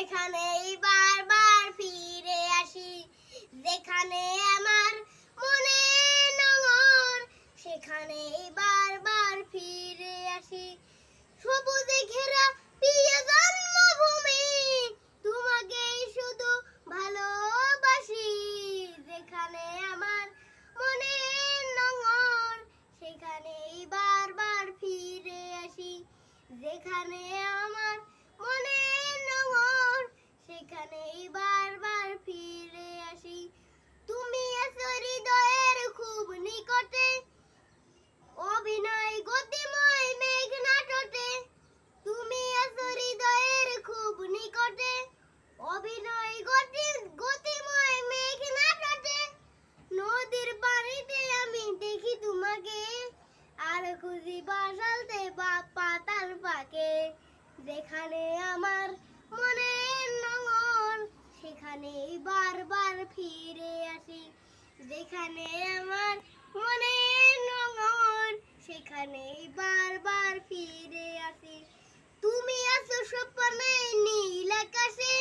সেখানেই বারবার ফিরে আসি, যেখানে আমার মনে নোঙর সেখানেই বারবার ফিরে আসি। সবুজে ঘেরা প্রিয় জন্মভূমি, তোমাকেই শুধু ভালোবাসি, যেখানে আমার মনে নোঙর সেখানেই বারবার ফিরে আসি, যেখানে আমার মনে নোঙর সেখানেই বারবার ফিরে আসি। তুমি আছো হৃদয়ের খুব নিকটে, অভিনয় গতিময় মেঘনা তটে। তুমি আছো হৃদয়ের খুব নিকটে, অভিনয় গতিময় মেঘনা তটে। নদীর পানিতে আমি দেখি তোমাকে, আর খুঁজি বাসালতে বা পাতার পাকে, যেখানে আমার মনে নোঙর সেখানেই বারবার ফিরে আসি, যেখানে আমার মনে নোঙর সেখানেই বারবার ফিরে আসি। তুমি আছো স্বপ্নে নীল আকাশে,